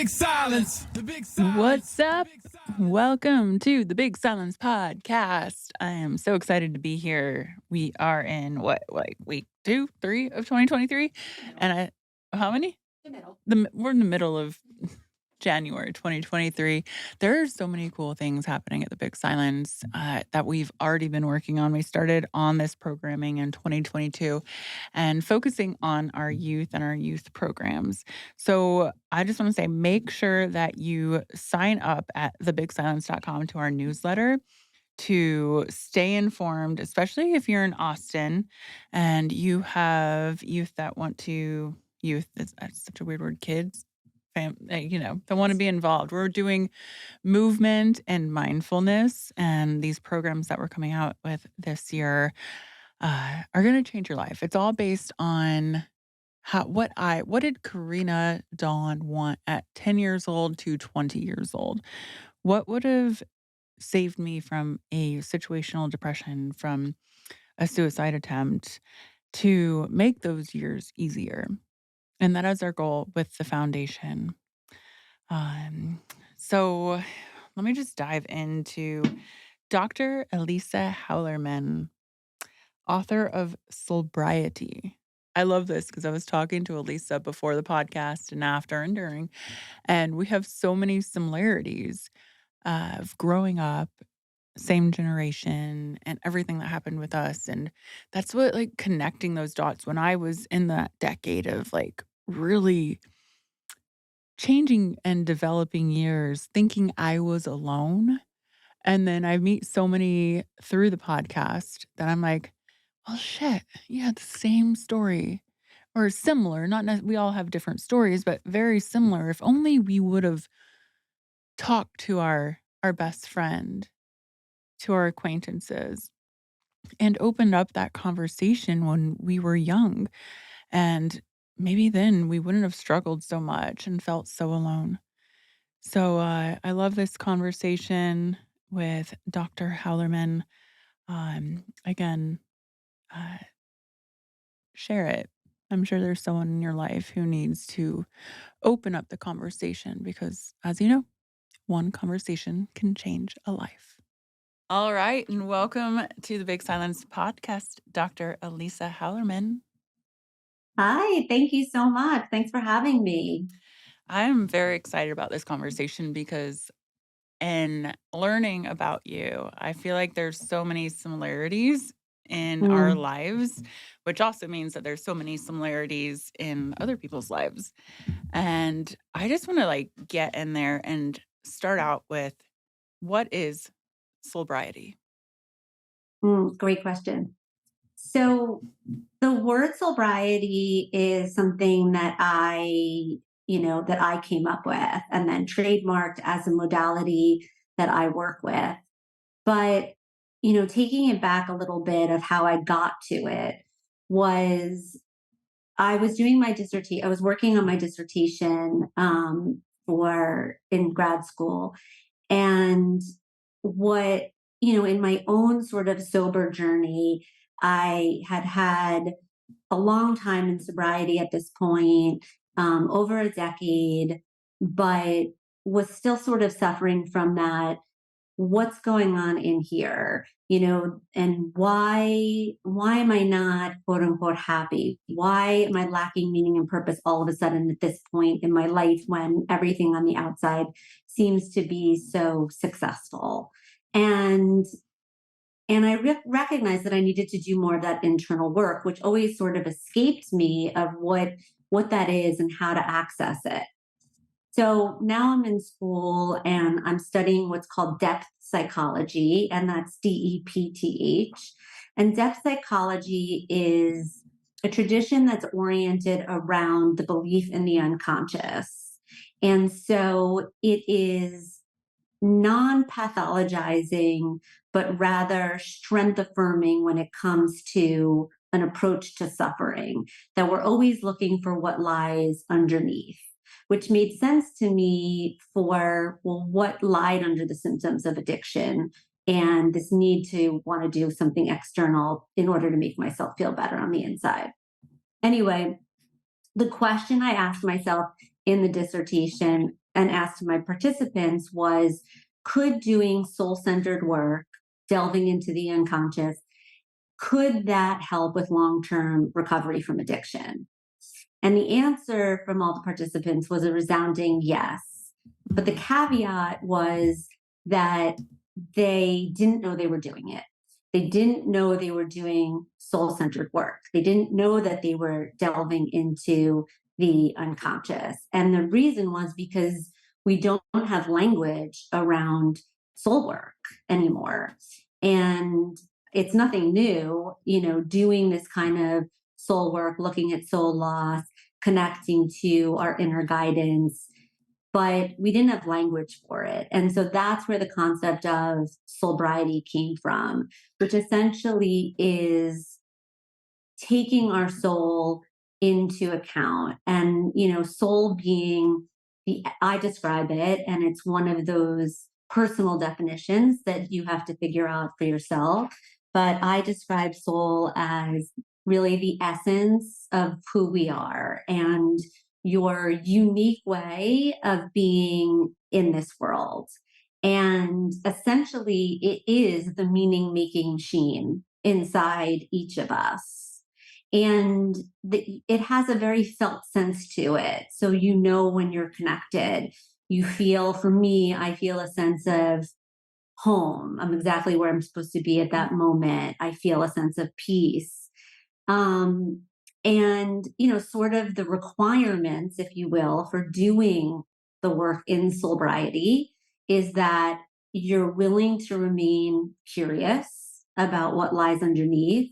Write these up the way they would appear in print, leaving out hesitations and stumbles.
big silence. The big silence. What's up? Welcome to the Big Silence Podcast. I am so excited to be here. We are in week 2, 3 of 2023, and how many? The middle. We're in the middle of January 2023. There are so many cool things happening at the Big Silence that we've already been working on. We started on this programming in 2022 and focusing on our youth and our youth programs. So I just want to say, make sure that you sign up at thebigsilence.com to our newsletter to stay informed, especially if you're in Austin and you have youth that want to, that's such a weird word, kids, that want to be involved. We're doing movement and mindfulness, and these programs that we're coming out with this year are going to change your life. It's all based on what did Karena Dawn want at 10 years old to 20 years old? What would have saved me from a situational depression, from a suicide attempt, to make those years easier? And that is our goal with the foundation. So let me just dive into Dr. Elisa Hallerman, author of Soulbriety. I love this because I was talking to Elisa before the podcast and after and during, and we have so many similarities of growing up, same generation, and everything that happened with us. And that's what, connecting those dots when I was in that decade of really changing and developing years, thinking I was alone. And then I meet so many through the podcast that I'm like, well, shit, yeah, the same story or similar. We all have different stories, but very similar. If only we would have talked to our best friend, to our acquaintances, and opened up that conversation when we were young. And maybe then we wouldn't have struggled so much and felt so alone. So I love this conversation with Dr. Hallerman. Again, share it. I'm sure there's someone in your life who needs to open up the conversation because, as you know, one conversation can change a life. All right, and welcome to the Big Silence Podcast, Dr. Elisa Hallerman. Hi, thank you so much. Thanks for having me. I'm very excited about this conversation because in learning about you, I feel like there's so many similarities in our lives, which also means that there's so many similarities in other people's lives. And I just want to get in there and start out with, what is Soulbriety? Great question. So the word sobriety is something that I came up with and then trademarked as a modality that I work with. But, taking it back a little bit of how I got to it was I was doing my dissertation. I was working on my dissertation in grad school. And in my own sort of sober journey, I had a long time in sobriety at this point, over a decade, but was still sort of suffering from that. What's going on in here? And why am I not quote unquote happy? Why am I lacking meaning and purpose all of a sudden at this point in my life when everything on the outside seems to be so successful? And I recognized that I needed to do more of that internal work, which always sort of escaped me of what that is and how to access it. So now I'm in school and I'm studying what's called depth psychology, and that's DEPTH. And depth psychology is a tradition that's oriented around the belief in the unconscious. And so it is non-pathologizing, but rather strength affirming when it comes to an approach to suffering, that we're always looking for what lies underneath, which made sense to me for, what lied under the symptoms of addiction and this need to want to do something external in order to make myself feel better on the inside. Anyway, the question I asked myself in the dissertation and asked my participants was, could doing soul-centered work, delving into the unconscious, could that help with long-term recovery from addiction? And the answer from all the participants was a resounding yes. But the caveat was that they didn't know they were doing it. They didn't know they were doing soul-centered work. They didn't know that they were delving into the unconscious. And the reason was because we don't have language around soul work anymore. And it's nothing new, doing this kind of soul work, looking at soul loss, connecting to our inner guidance, but we didn't have language for it. And so that's where the concept of soulbriety came from, which essentially is taking our soul into account. And, soul being I describe it, and it's one of those personal definitions that you have to figure out for yourself. But I describe soul as really the essence of who we are and your unique way of being in this world. And essentially, it is the meaning making machine inside each of us. And it has a very felt sense to it. So, when you're connected, for me, I feel a sense of home. I'm exactly where I'm supposed to be at that moment. I feel a sense of peace. And, sort of the requirements, if you will, for doing the work in sobriety is that you're willing to remain curious about what lies underneath.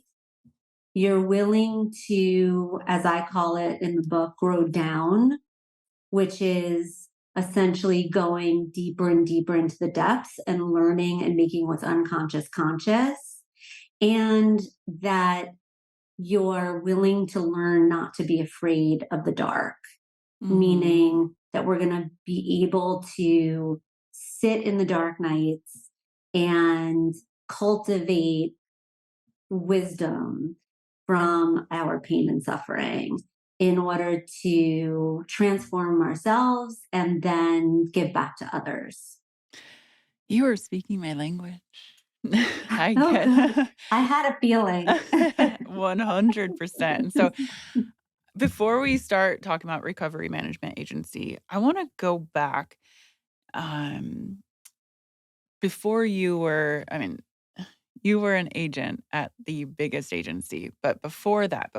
You're willing to, as I call it in the book, grow down, which is essentially going deeper and deeper into the depths and learning and making what's unconscious conscious. And that you're willing to learn not to be afraid of the dark, meaning that we're going to be able to sit in the dark nights and cultivate wisdom from our pain and suffering in order to transform ourselves and then give back to others. You are speaking my language. I Oh, get good. I had a feeling. 100%. So before we start talking about Recovery Management Agency, I want to go back. Before you were, you were an agent at the biggest agency, but before that,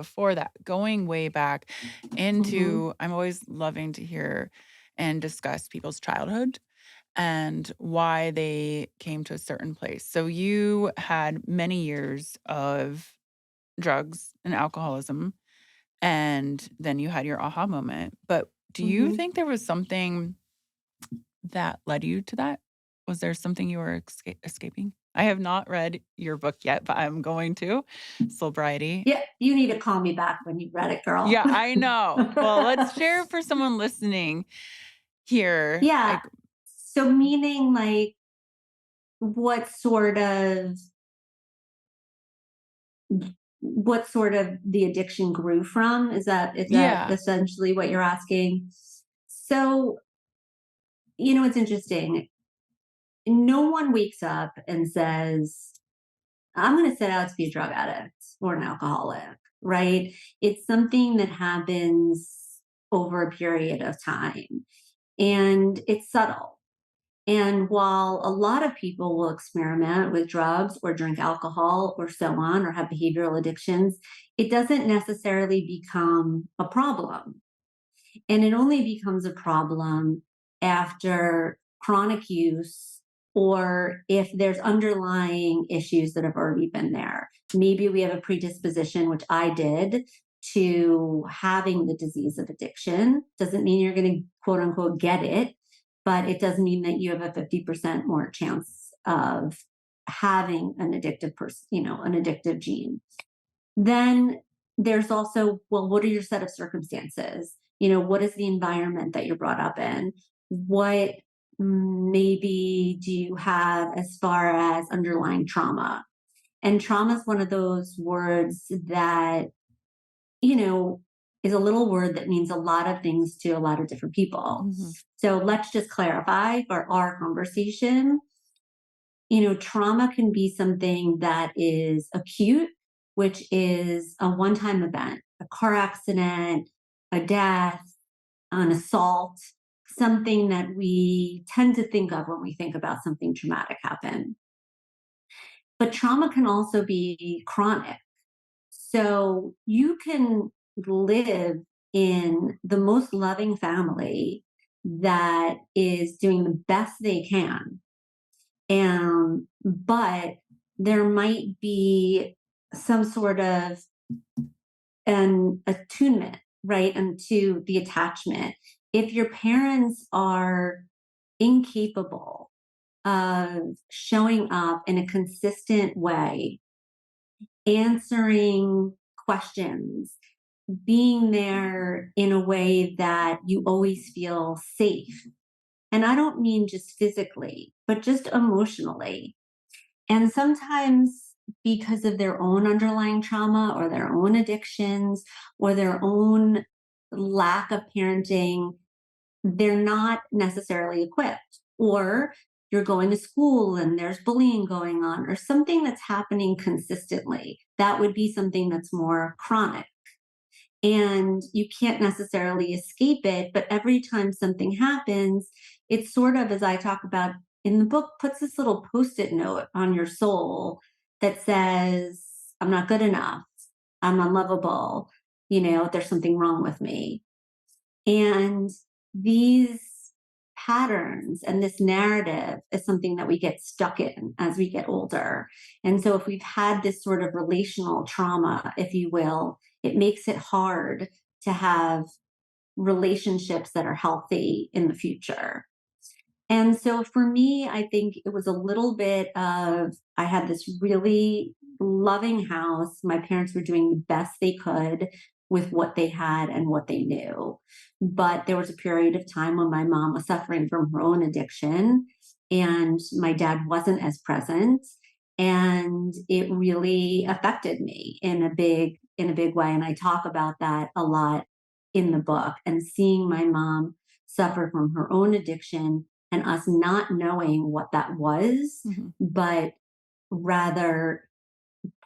going way back into, I'm always loving to hear and discuss people's childhood and why they came to a certain place. So you had many years of drugs and alcoholism, and then you had your aha moment. But do you think there was something that led you to that? Was there something you were escaping? I have not read your book yet, but I'm going to. Soulbriety. Yeah, you need to call me back when you've read it, girl. Yeah, I know. Well, let's share for someone listening here. Yeah. So meaning like what sort of the addiction grew from? Is that essentially what you're asking? So, it's interesting. No one wakes up and says, I'm going to set out to be a drug addict or an alcoholic, right? It's something that happens over a period of time and it's subtle. And while a lot of people will experiment with drugs or drink alcohol or so on, or have behavioral addictions, it doesn't necessarily become a problem. And it only becomes a problem after chronic use or if there's underlying issues that have already been there. Maybe we have a predisposition, which I did, to having the disease of addiction. Doesn't mean you're going to quote unquote get it, but it does mean that you have a 50% more chance of having an addictive an addictive gene. Then there's also, well, what are your set of circumstances? What is the environment that you're brought up in? What maybe do you have as far as underlying trauma? And trauma is one of those words that, is a little word that means a lot of things to a lot of different people. Mm-hmm. So let's just clarify for our conversation. Trauma can be something that is acute, which is a one-time event, a car accident, a death, an assault, something that we tend to think of when we think about something traumatic happen. But trauma can also be chronic. So you can live in the most loving family that is doing the best they can. But there might be some sort of an attunement, right, and to the attachment. If your parents are incapable of showing up in a consistent way, answering questions, being there in a way that you always feel safe. And I don't mean just physically, but just emotionally. And sometimes because of their own underlying trauma or their own addictions or their own lack of parenting, they're not necessarily equipped. Or you're going to school and there's bullying going on or something that's happening consistently. That would be something that's more chronic. And you can't necessarily escape it, but every time something happens, it's sort of, as I talk about in the book, puts this little post-it note on your soul that says, I'm not good enough, I'm unlovable, there's something wrong with me. And these patterns and this narrative is something that we get stuck in as we get older. And so if we've had this sort of relational trauma, if you will, it makes it hard to have relationships that are healthy in the future. And so for me, I think it was a little bit of, I had this really loving house. My parents were doing the best they could with what they had and what they knew. But there was a period of time when my mom was suffering from her own addiction and my dad wasn't as present. And it really affected me in a big way. And I talk about that a lot in the book, and seeing my mom suffer from her own addiction and us not knowing what that was, Mm-hmm. but rather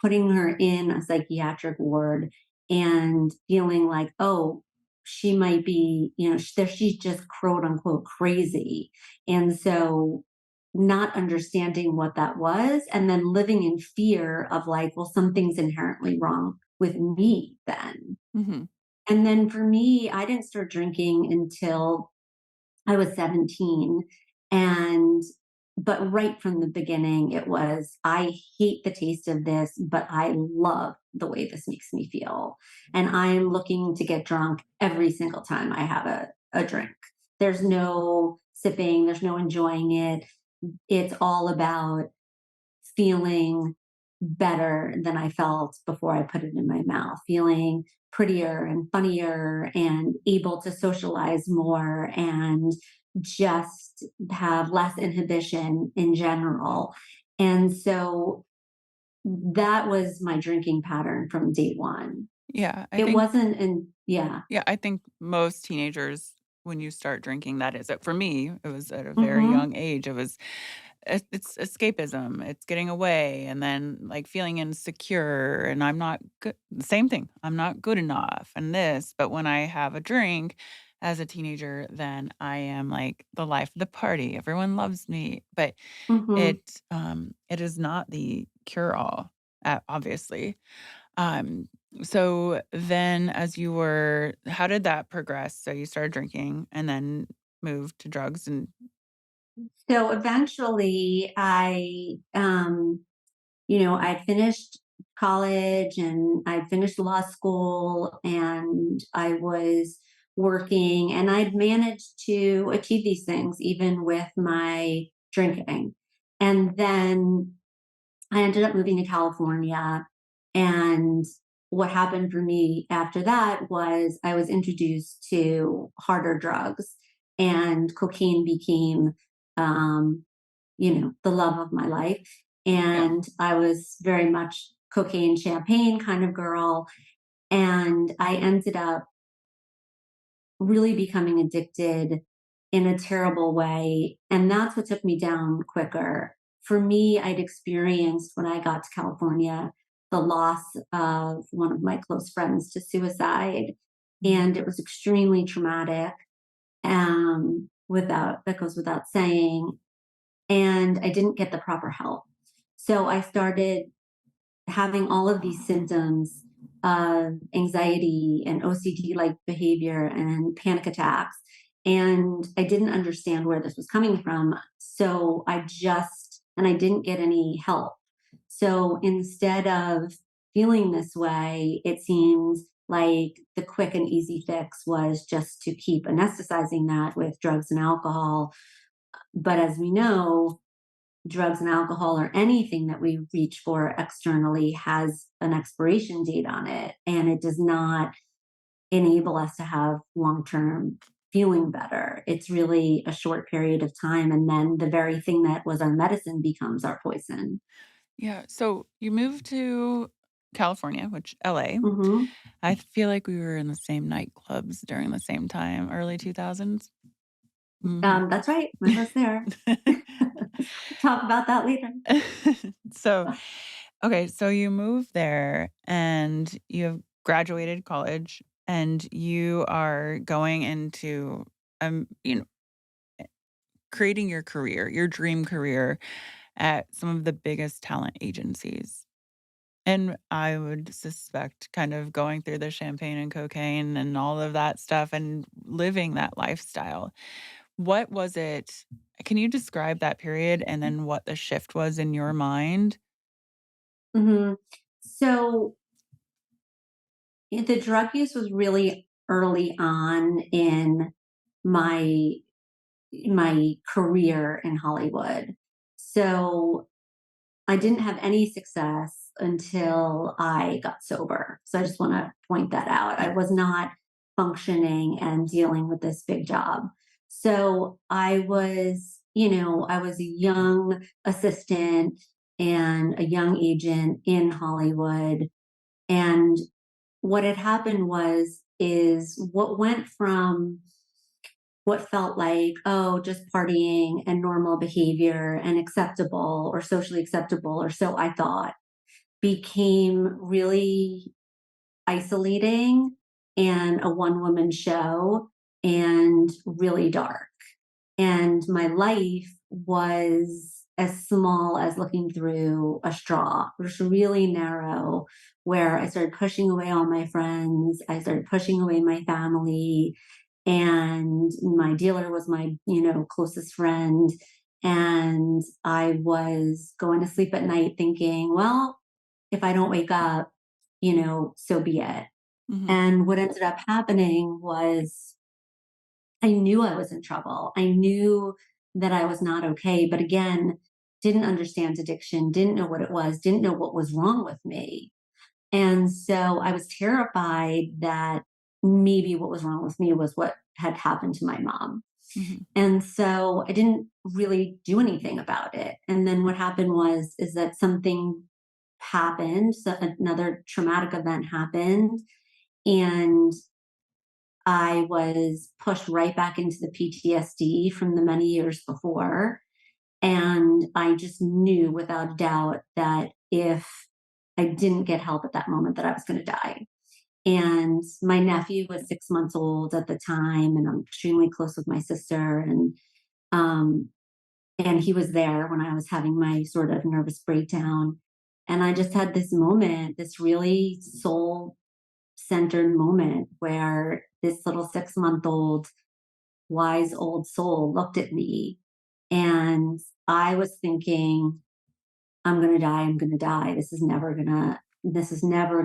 putting her in a psychiatric ward and feeling like, oh, she might be, she's just quote unquote crazy. And so not understanding what that was, and then living in fear of like, well, something's inherently wrong with me then. Mm-hmm. And then for me, I didn't start drinking until I was 17. But right from the beginning, it was, I hate the taste of this, but I love the way this makes me feel. And I'm looking to get drunk every single time I have a drink. There's no sipping, there's no enjoying it. It's all about feeling better than I felt before I put it in my mouth, feeling prettier and funnier and able to socialize more and just have less inhibition in general. And so that was my drinking pattern from day one. Yeah, It wasn't, and yeah. Yeah, I think most teenagers, when you start drinking, that is it. For me, it was at a very Mm-hmm. young age. It's escapism. It's getting away, and then like feeling insecure, and I'm not good. Same thing. I'm not good enough, and this. But when I have a drink as a teenager, then I am like the life of the party. Everyone loves me, but Mm-hmm. it is not the cure all, obviously. Um, so then how did that progress? So you started drinking and then moved to drugs and So eventually I finished college and I finished law school and I was working, and I'd managed to achieve these things even with my drinking. And then I ended up moving to California. And what happened for me after that was I was introduced to harder drugs, and cocaine became, um, the love of my life. yeah. And I was very much cocaine champagne kind of girl. And I ended up really becoming addicted in a terrible way. And that's what took me down quicker. For me, I'd experienced when I got to California the loss of one of my close friends to suicide. Mhm. And it was extremely traumatic. Without that goes without saying. And I didn't get the proper help. So I started having all of these symptoms of anxiety and OCD like behavior and panic attacks. And I didn't understand where this was coming from. So I didn't get any help. So instead of feeling this way, it seems like the quick and easy fix was just to keep anesthetizing that with drugs and alcohol. But as we know, drugs and alcohol or anything that we reach for externally has an expiration date on it, and it does not enable us to have long term feeling better. It's really a short period of time. And then the very thing that was our medicine becomes our poison. Yeah, so you moved to California, which LA. Hmm. I feel like we were in the same nightclubs during the same time, early 2000s. Mhm. That's right. I was there. Talk about that later. So, okay, so you moved there and you have graduated college and you are going into, you know, creating your career, your dream career at some of the biggest talent agencies. And I would suspect kind of going through the champagne and cocaine and all of that stuff and living that lifestyle. What was it? Can you describe that period and then what the shift was in your mind? Hmm. So the drug use was really early on in my career in Hollywood. So I didn't have any success until I got sober. So I just want to point that out. I was not functioning and dealing with this big job. So I was a young assistant and a young agent in Hollywood. And what had happened is what went from what felt like, oh, just partying and normal behavior and acceptable or socially acceptable, or so I thought, became really isolating and a one woman show and really dark. And my life was as small as looking through a straw. It was really narrow, where I started pushing away all my friends. I started pushing away my family. And my dealer was my, closest friend. And I was going to sleep at night thinking, well, if I don't wake up, so be it. Mhm, And what ended up happening was I knew I was in trouble. I knew that I was not okay, but again, didn't understand addiction, didn't know what it was, didn't know what was wrong with me. And so I was terrified that maybe what was wrong with me was what had happened to my mom. mhm. And so I didn't really do anything about it. And then what happened is that something happened, so another traumatic event happened, and I was pushed right back into the PTSD from the many years before. And I just knew without a doubt that if I didn't get help at that moment, that I was going to die. And my nephew was 6 months old at the time, and I'm extremely close with my sister. Um, and he was there when I was having my sort of nervous breakdown. And I just had this moment, this really soul centered moment where this little 6 month old wise old soul looked at me, and I was thinking, I'm going to die. I'm going to die. This is never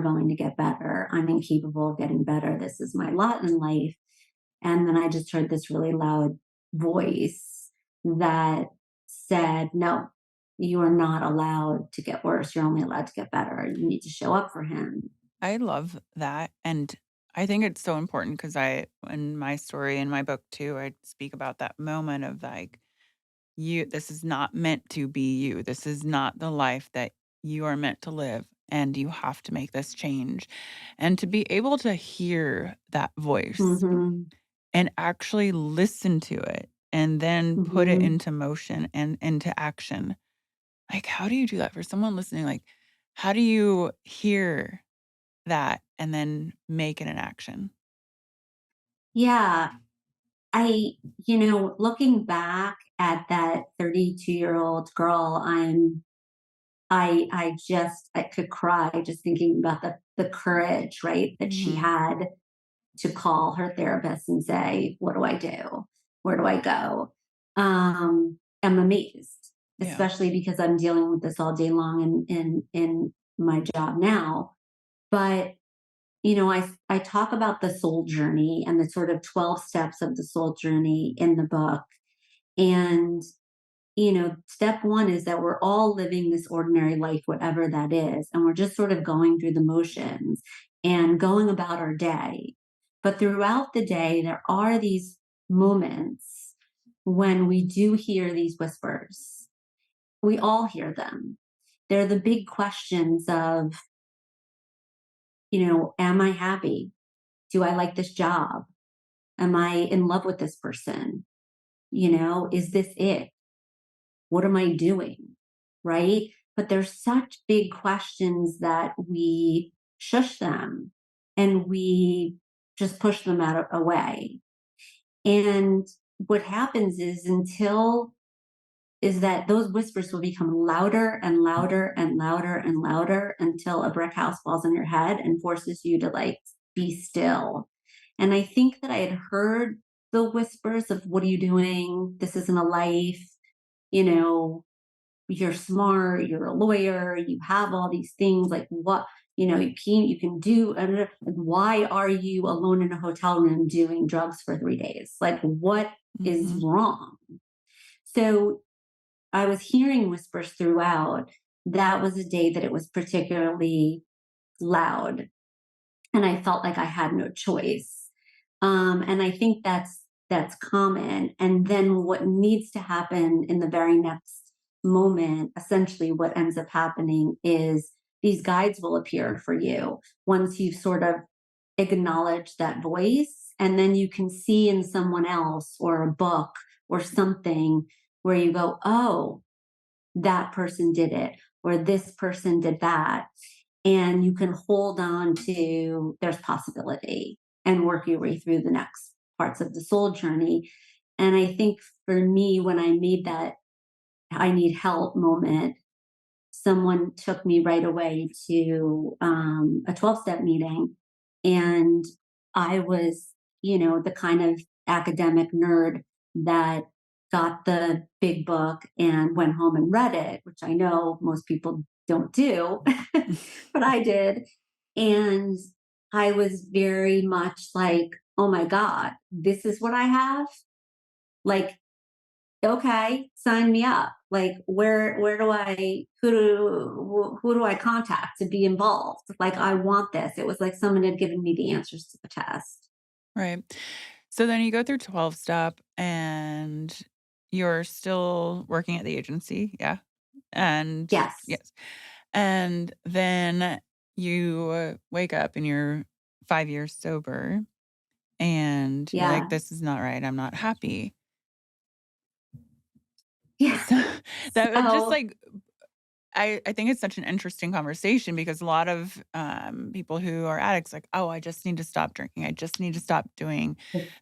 going to get better. I'm incapable of getting better. This is my lot in life. And then I just heard this really loud voice that said, no, you are not allowed to get worse. You're only allowed to get better. You need to show up for him. I love that, and I think it's so important because in my story, in my book too, I speak about that moment of, like, this is not meant to be you. This is not the life that you are meant to live, and you have to make this change. And to be able to hear that voice Hmm. and actually listen to it and then put it Mhm. into motion and into action. Like, how do you do that for someone listening? Like, how do you hear that and then make it an action? Yeah. I, looking back at that 32-year-old girl, I could cry just thinking about the courage, right, that she Mhm. had to call her therapist and say, "What do I do? Where do I go?" I'm amazed, Yeah. especially because I'm dealing with this all day long in my job now. But I talk about the soul journey and the sort of 12 steps of the soul journey in the book. And step one is that we're all living this ordinary life, whatever that is, and we're just sort of going through the motions and going about our day. But throughout the day, there are these moments when we do hear these whispers. We all hear them. They're the big questions of, am I happy? Do I like this job? Am I in love with this person? Is this it? What am I doing? Right? But there's such big questions that we shush them and we just push them away. And what happens is that those whispers will become louder and louder and louder and louder until a brick house falls on your head and forces you to like be still. And I think that I had heard the whispers of, what are you doing? This isn't a life. You know, you're smart, you're a lawyer, you have all these things, like what, you can do. And why are you alone in a hotel room doing drugs for 3 days? Like, what is Mhm. wrong? So I was hearing whispers throughout. That was a day that it was particularly loud, and I felt like I had no choice. And I think that's common. And then what needs to happen in the very next moment, essentially, what ends up happening is these guides will appear for you once you've sort of acknowledged that voice, and then you can see in someone else or a book or something where you go, oh, that person did it, or this person did that. And you can hold on to there's possibility and work your way through the next parts of the soul journey. And I think for me, when I made that I need help moment, someone took me right away to a 12-step meeting. And I was, the kind of academic nerd that got the big book and went home and read it, which I know most people don't do, but I did. And I was very much like, oh my God, this is what I have. Like, okay, sign me up. Like, where do I who do I contact to be involved? Like, I want this. It was like someone had given me the answers to the test. Right. So then you go through 12 step and you're still working at the agency, yeah? And Yes. yes. And then you wake up and you're 5 years sober and you're like, Yeah. "This is not right. I'm not happy." Yeah. So that would just So like I think it's such an interesting conversation because a lot of people who are addicts like, "Oh, I just need to stop drinking. I just need to stop doing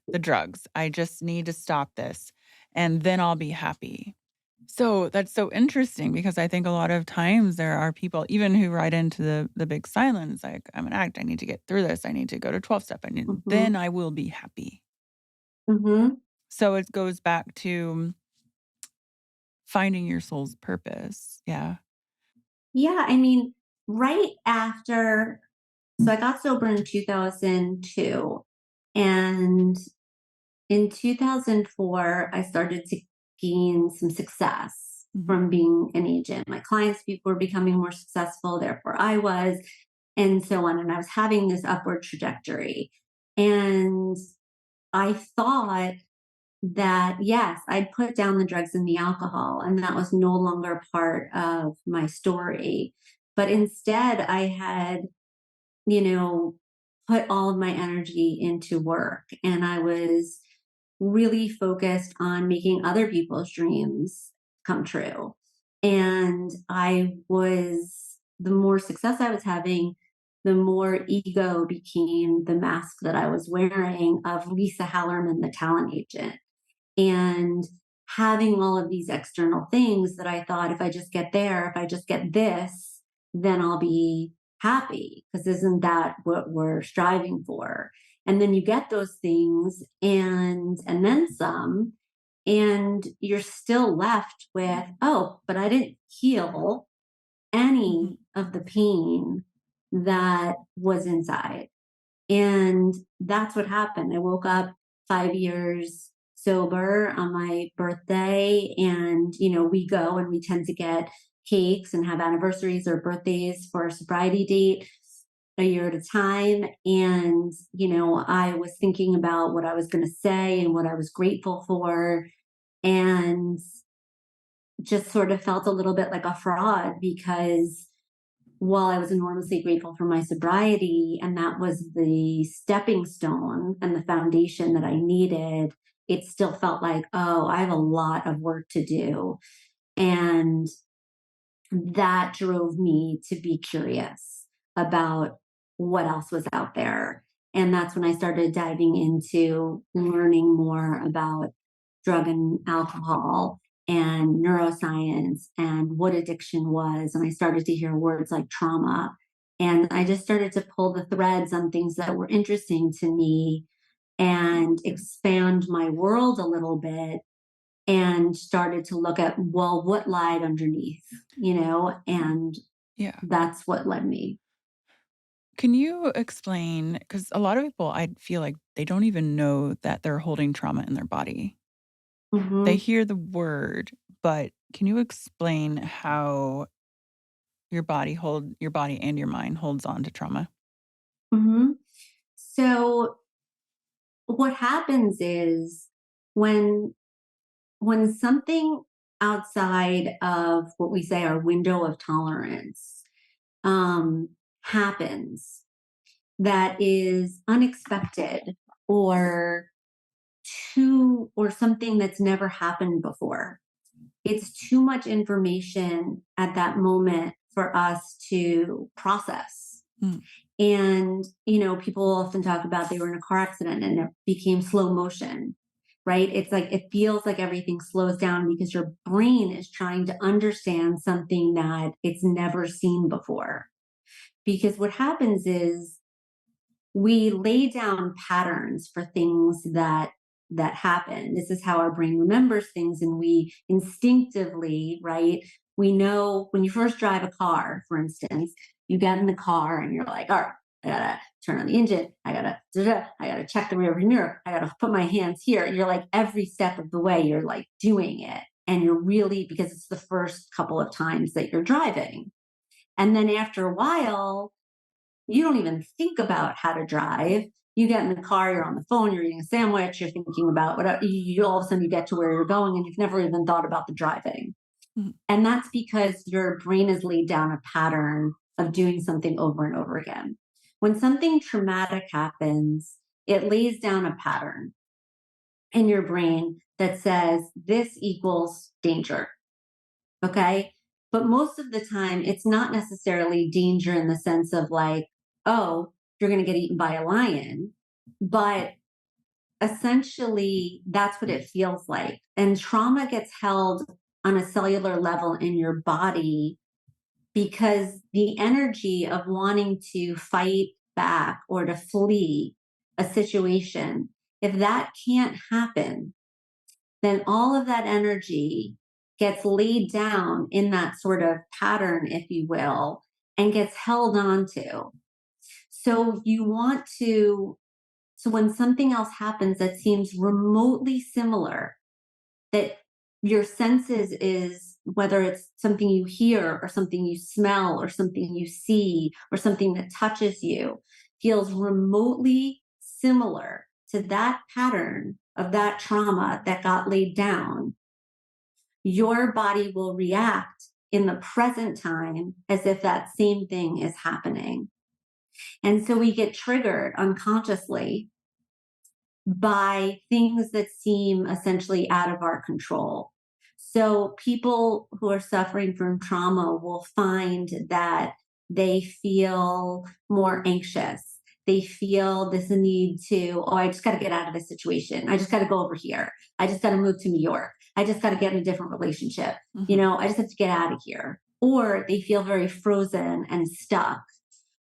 the drugs. I just need to stop this and then I'll be happy." So that's so interesting because I think a lot of times there are people even who write into the big silence like, "I'm an addict. I need to get through this. I need to go to 12 step. mhm, Then I will be happy." mhm. So it goes back to finding your soul's purpose. Yeah. Yeah, I mean, right after so I got sober in 2002, and in 2004, I started to gain some success Mhm. from being an agent. My clients were becoming more successful, therefore I was, and so on. And I was having this upward trajectory. And I thought that, yes, I'd put down the drugs and the alcohol, and that was no longer part of my story. But instead, I had, you know, put all of my energy into work, and I was really focused on making other people's dreams come true. And the more success I was having, the more ego became the mask that I was wearing of Lisa Hallerman, the talent agent. And having all of these external things that I thought, if I just get there, if I just get this, then I'll be happy. Because isn't that what we're striving for? And then you get those things and then some, and you're still left with, oh, but I didn't heal any of the pain that was inside. And that's what happened. I woke up 5 years sober on my birthday. And, we go and we tend to get cakes and have anniversaries or birthdays for a sobriety date a year at a time. And, I was thinking about what I was going to say and what I was grateful for. And just sort of felt a little bit like a fraud because while I was enormously grateful for my sobriety, and that was the stepping stone and the foundation that I needed, it still felt like, oh, I have a lot of work to do. And that drove me to be curious about what else was out there. And that's when I started diving into learning more about drug and alcohol and neuroscience and what addiction was. And I started to hear words like trauma. And I just started to pull the threads on things that were interesting to me and expand my world a little bit and started to look at, well, what lied underneath, and Yeah. that's what led me. Can you explain? Because a lot of people, I feel like they don't even know that they're holding trauma in their body. They Mm-hmm. hear the word, but can you explain how your body and your mind holds on to trauma? Mm-hmm. So what happens is when when something outside of what we say our window of tolerance um, happens that is unexpected or or something that's never happened before. It's too much information at that moment for us to process. Mm. And, people often talk about they were in a car accident and it became slow motion, right? It's like it feels like everything slows down because your brain is trying to understand something that it's never seen before. Because what happens is we lay down patterns for things that happen. This is how our brain remembers things, and we instinctively, right? We know when you first drive a car, for instance, you get in the car and you're like, all right, I gotta turn on the engine, I gotta check the rear view mirror, I gotta put my hands here. You're like every step of the way, you're like doing it. And you're really, because it's the first couple of times that you're driving. And then after a while, you don't even think about how to drive. You get in the car, you're on the phone, you're eating a sandwich, you're thinking about whatever. All of a sudden, you get to where you're going, and you've never even thought about the driving. Mhm. And that's because your brain has laid down a pattern of doing something over and over again. When something traumatic happens, it lays down a pattern in your brain that says this equals danger. Okay. But most of the time, it's not necessarily danger in the sense of like, oh, you're going to get eaten by a lion. But essentially, that's what it feels like. And trauma gets held on a cellular level in your body because the energy of wanting to fight back or to flee a situation, if that can't happen, then all of that energy gets laid down in that sort of pattern, if you will, and gets held on to. So you want to, so when something else happens that seems remotely similar, that your senses is whether it's something you hear or something you smell or something you see or something that touches you, feels remotely similar to that pattern of that trauma that got laid down, your body will react in the present time as if that same thing is happening. And so we get triggered unconsciously by things that seem essentially out of our control. So people who are suffering from trauma will find that they feel more anxious. They feel this need to, oh, I just got to get out of this situation. I just got to go over here. I just got to move to New York. I just got to get in a different relationship. I just have to get out of here. Or they feel very frozen and stuck,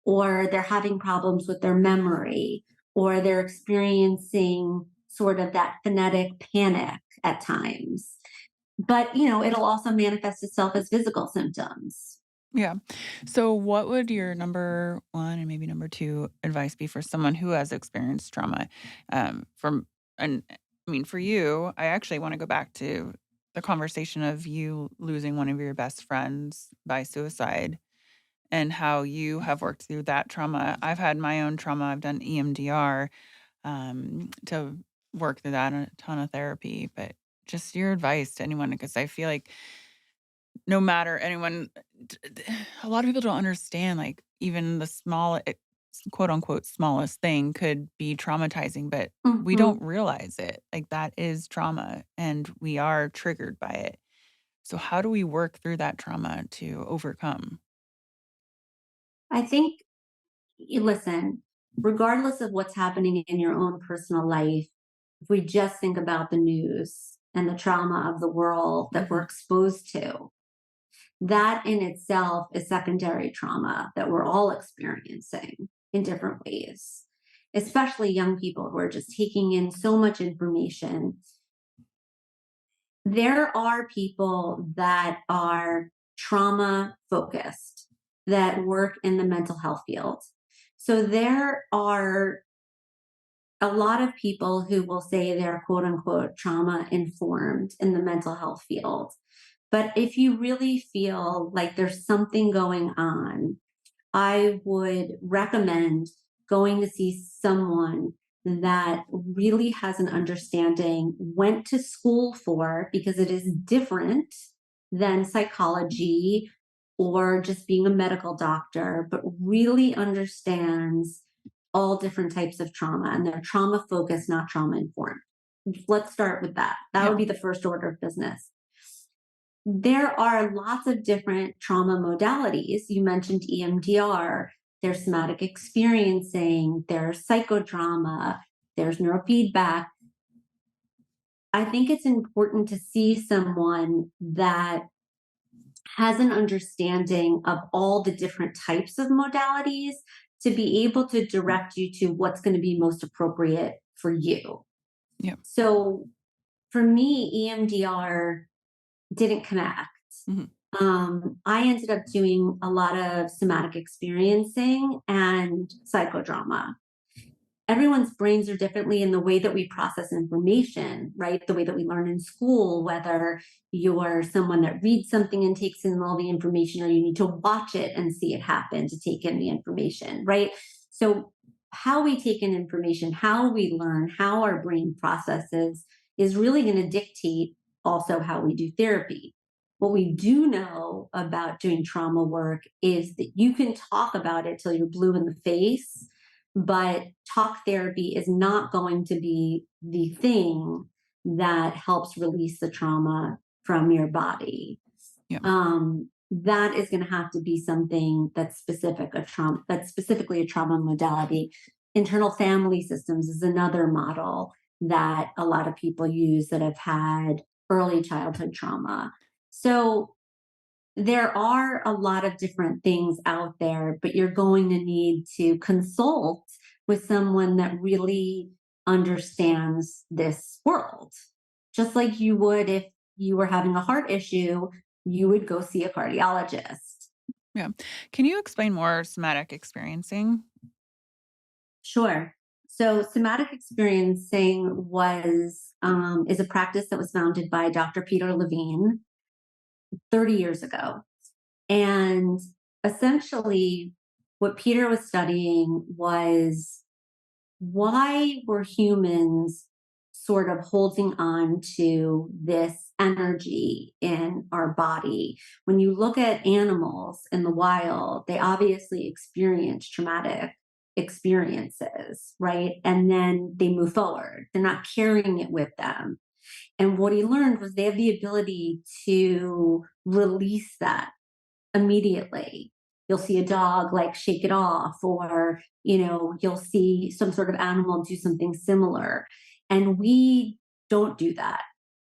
or they're having problems with their memory, or they're experiencing sort of that phonetic panic at times. But, it'll also manifest itself as physical symptoms. Yeah. So what would your number 1 and maybe number 2 advice be for someone who has experienced trauma? For you, I actually wanna go back to the conversation of you losing one of your best friends by suicide and how you have worked through that trauma. I've had my own trauma. I've done EMDR, to work through that and a ton of therapy, but just your advice to anyone, because I feel like no matter anyone a lot of people don't understand, like, even the quote, unquote, "smallest thing" could be traumatizing, but we don't Mhm. realize it. Like, that is trauma, and we are triggered by it. So how do we work through that trauma to overcome? I think, listen, regardless of what's happening in your own personal life, if we just think about the news and the trauma of the world that we're Mhm. exposed to, that in itself is secondary trauma that we're all experiencing in different ways, especially young people who are just taking in so much information. There are people that are trauma focused that work in the mental health field. So there are a lot of people who will say they're quote unquote trauma informed in the mental health field. But if you really feel like there's something going on, I would recommend going to see someone that really has an understanding, went to school for, because it is different than psychology or just being a medical doctor, but really understands all different types of trauma, and they're trauma focused, not trauma informed. Let's start with that. That would Yeah. be the first order of business. There are lots of different trauma modalities. You mentioned EMDR, there's somatic experiencing, there's psychodrama, there's neurofeedback. I think it's important to see someone that has an understanding of all the different types of modalities to be able to direct you to what's going to be most appropriate for you. Yeah. So for me, EMDR didn't connect. Mhm. I ended up doing a lot of somatic experiencing and psychodrama. Everyone's brains are differently in the way that we process information, right? The way that we learn in school, whether you're someone that reads something and takes in all the information, or you need to watch it and see it happen to take in the information, right? So, how we take in information, how we learn, how our brain processes is really going to dictate also how we do therapy. What we do know about doing trauma work is that you can talk about it till you're blue in the face, but talk therapy is not going to be the thing that helps release the trauma from your body. Yeah. That is going to have to be something that's that's specifically a trauma modality. Internal family systems is another model that a lot of people use that have had early childhood trauma. So there are a lot of different things out there, but you're going to need to consult with someone that really understands this world. Just like you would if you were having a heart issue, you would go see a cardiologist. Yeah. Can you explain more somatic experiencing? Sure. So somatic experiencing was is a practice that was founded by Dr. Peter Levine 30 years ago. And essentially, what Peter was studying was, why were humans sort of holding on to this energy in our body? When you look at animals in the wild, they obviously experience traumatic experiences, right? And then they move forward. They're not carrying it with them. And what he learned was they have the ability to release that immediately. You'll see a dog like shake it off, or, you'll see some sort of animal do something similar. And we don't do that.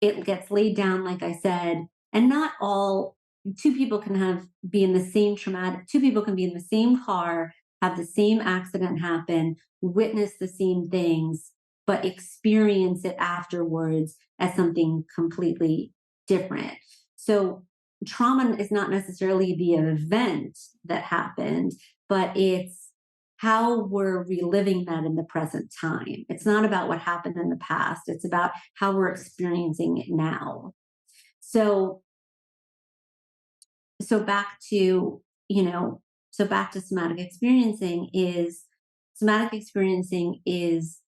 It gets laid down, like I said, and not all two people can be in the same traumatic, two people can be in the same car, have the same accident happen, witness the same things, but experience it afterwards as something completely different. So trauma is not necessarily the event that happened, but it's how we're reliving that in the present time. It's not about what happened in the past, it's about how we're experiencing it now. So so back to, back to somatic experiencing is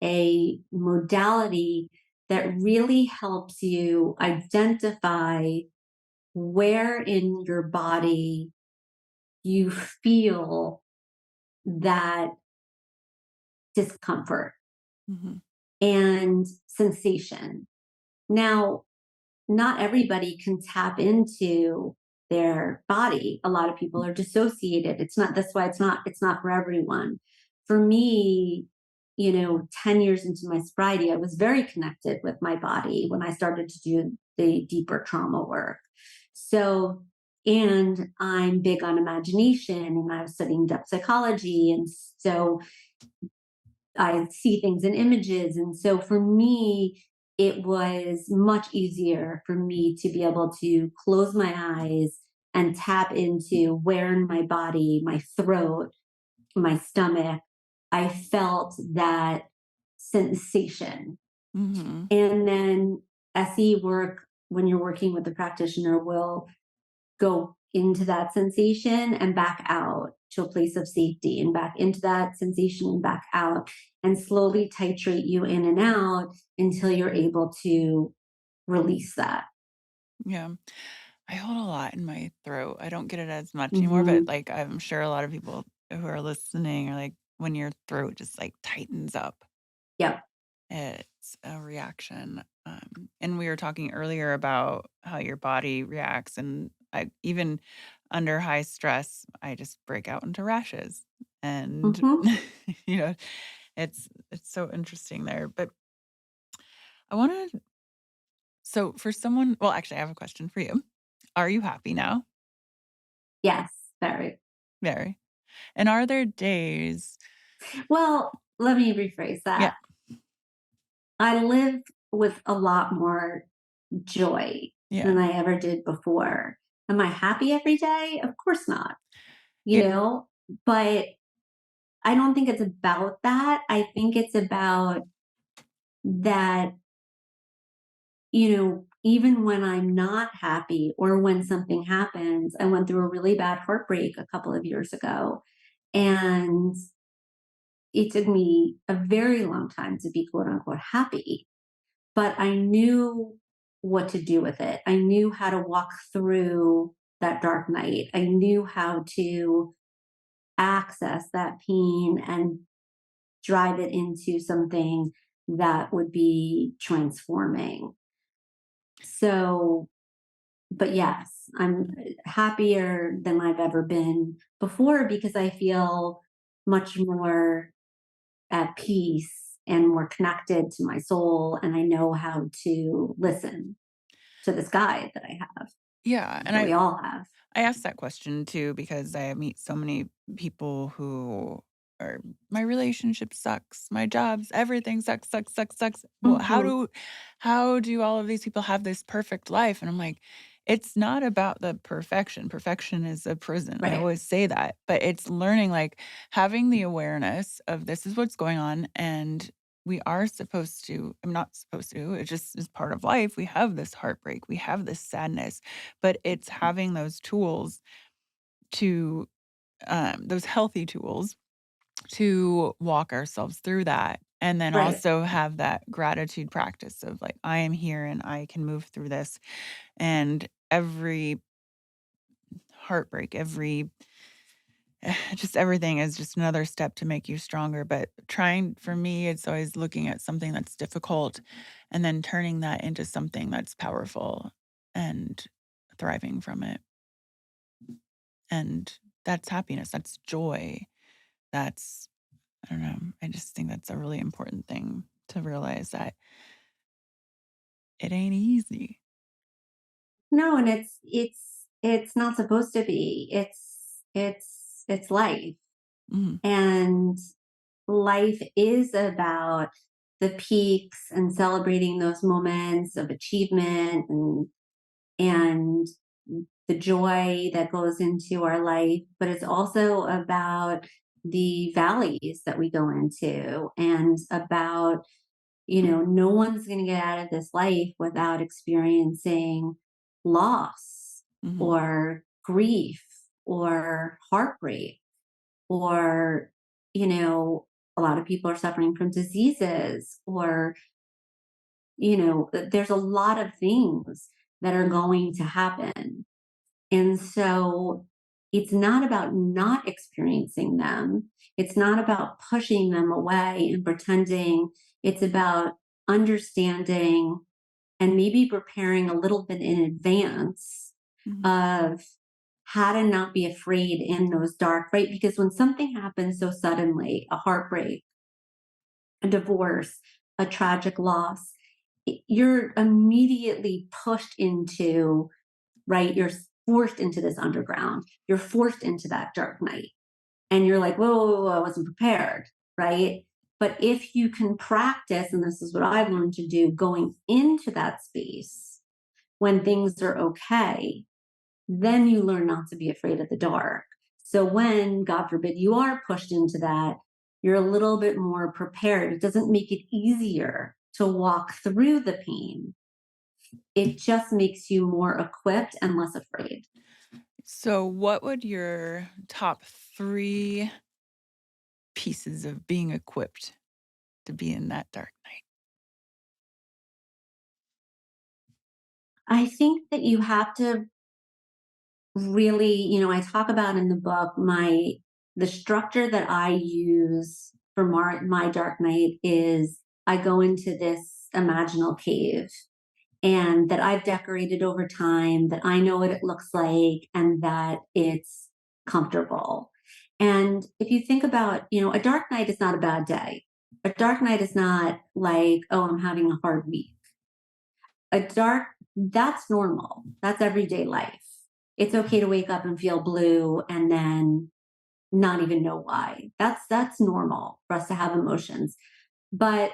a modality that really helps you identify where in your body you feel that discomfort Mm-hmm. and sensation. Now, not everybody can tap into their body. A lot of people are dissociated. That's why it's not for everyone. For me, 10 years into my sobriety, I was very connected with my body when I started to do the deeper trauma work. So, and I'm big on imagination, and I was studying depth psychology. And so I see things in images. And so for me, it was much easier for me to be able to close my eyes and tap into where in my body, my throat, my stomach, I felt that sensation. Mm-hmm. And then SE work, when you're working with the practitioner, will go into that sensation and back out to a place of safety, and back into that sensation and back out, and slowly titrate you in and out until you're able to release that. Yeah. I hold a lot in my throat. I don't get it as much anymore, but Mm-hmm. like I'm sure a lot of people who are listening are like, when your throat just like tightens up, Yep. it's a reaction. And we were talking earlier about how your body reacts, and I even under high stress, I just break out into rashes, and Mm-hmm. you know, it's so interesting there. But I want to. So for someone, well, actually, I have a question for you. Are you happy now? Yes, very. Very. And are there days? Well, let me rephrase Yeah, that. I live with a lot more joy yeah, than I ever did before. Am I happy every day? Of course not, yeah, but I don't think it's about that. I think it's about that, even when I'm not happy or when something happens. I went through a really bad heartbreak a couple of years ago, and it took me a very long time to be quote unquote happy, but I knew what to do with it. I knew how to walk through that dark night. I knew how to access that pain and drive it into something that would be transforming. So, but yes, I'm happier than I've ever been before because I feel much more at peace and more connected to my soul. And I know how to listen to this guide that I have, yeah. And that we all have. I asked that question too because I meet so many people who are, my relationship sucks, my jobs, everything sucks, sucks, sucks, sucks. Well, Hmm. how do all of these people have this perfect life? And I'm like, it's not about the perfection. Perfection is a prison. I Right. always say that, but it's learning, like having the awareness of this is what's going on, and we are supposed to, I'm not supposed to, it just is part of life. We have this heartbreak, we have this sadness, but it's having those tools to, those healthy tools to walk ourselves through that. And then Right. also have that gratitude practice of like, I am here and I can move through this. And every heartbreak, just everything is just another step to make you stronger. But trying for me, it's always looking at something that's difficult and then turning that into something that's powerful and thriving from it. And that's happiness, that's joy. That's, I don't know, I just think that's a really important thing to realize that it ain't easy. No, and it's not supposed to be. It's life. Mhm, And life is about the peaks and celebrating those moments of achievement and the joy that goes into our life, but it's also about the valleys that we go into and about, no one's going to get out of this life without experiencing loss mhm, or grief or heartbreak or, you know, a lot of people are suffering from diseases or, there's a lot of things that are going to happen. And so it's not about not experiencing them. It's not about pushing them away and pretending. It's about understanding and maybe preparing a little bit in advance mhm, of how to not be afraid in those dark, right? Because when something happens so suddenly, a heartbreak, a divorce, a tragic loss, you're immediately pushed into, right? You're forced into this underground. You're forced into that dark night. And you're like, whoa, whoa, whoa, I wasn't prepared, right? But if you can practice, and this is what I've learned to do, going into that space when things are okay, then you learn not to be afraid of the dark. So when, God forbid, you are pushed into that, you're a little bit more prepared. It doesn't make it easier to walk through the pain. It just makes you more equipped and less afraid. So, what would your top 3 pieces of being equipped to be in that dark night? I think that you have to really, I talk about in the book the structure that I use for my dark night is I go into this imaginal cave and that I've decorated over time, that I know what it looks like, and that it's comfortable. And if you think about, a dark night is not a bad day. A dark night is not like, oh, I'm having a hard week. That's normal. That's everyday life. It's okay to wake up and feel blue and then not even know why. That's normal for us to have emotions. But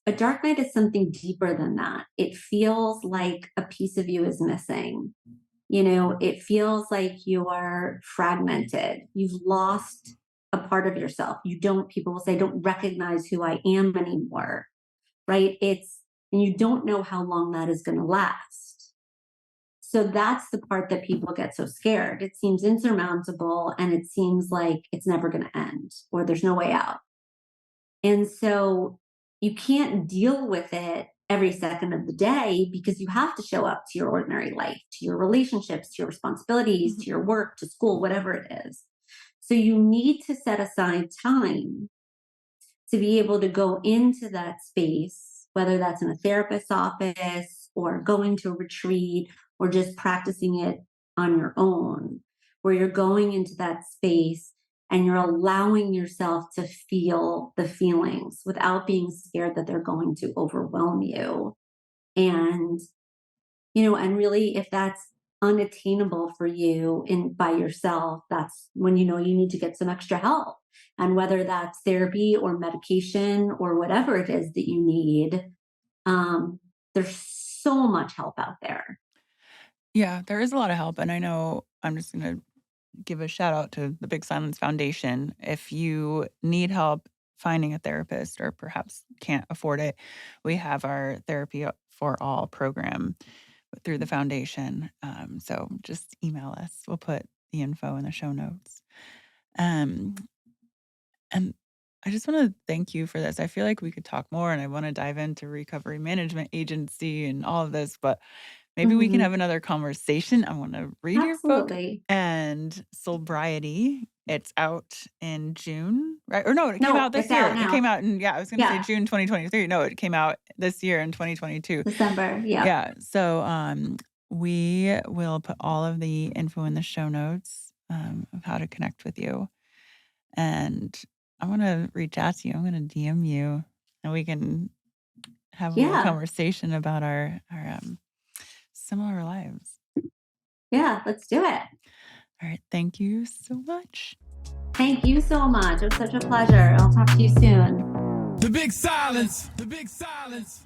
a dark night is something deeper than that. It feels like a piece of you is missing. It feels like you're fragmented. You've lost a part of yourself. People will say, don't recognize who I am anymore, right? And you don't know how long that is going to last. So that's the part that people get so scared. It seems insurmountable and it seems like it's never going to end or there's no way out. And so you can't deal with it every second of the day because you have to show up to your ordinary life, to your relationships, to your responsibilities, Mhm, to your work, to school, whatever it is. So you need to set aside time to be able to go into that space, whether that's in a therapist's office or going to a retreat or just practicing it on your own, where you're going into that space and you're allowing yourself to feel the feelings without being scared that they're going to overwhelm you. And and really, if that's unattainable for you in by yourself, that's when you need to get some extra help. And whether that's therapy or medication or whatever it is that you need, there's so much help out there. yeah, there is a lot of help, and I know I'm just gonna give a shout out to the Big Silence Foundation. If you need help finding a therapist or perhaps can't afford it, we have our Therapy for All program through the foundation. So just email us. We'll put the info in the show notes. Um, and I just want to thank you for this. I feel like we could talk more and I want to dive into recovery management agency and all of this, but maybe we can Mhm. have another conversation. I want to read your book Absolutely. and Soulbriety It's out in June, right? Or no, it came out this it's year. out It now. came out in, I was going to Yeah. say June 2023. No, it came out this year in 2022. December. Yeah. Yeah. So we will put all of the info in the show notes of how to connect with you. And I want to reach out to you. I'm going to DM you and we can have a little conversation about our similar lives. Yeah, let's do it. All right. Thank you so much. Thank you so much. It was such a pleasure. I'll talk to you soon. The big silence. The big silence.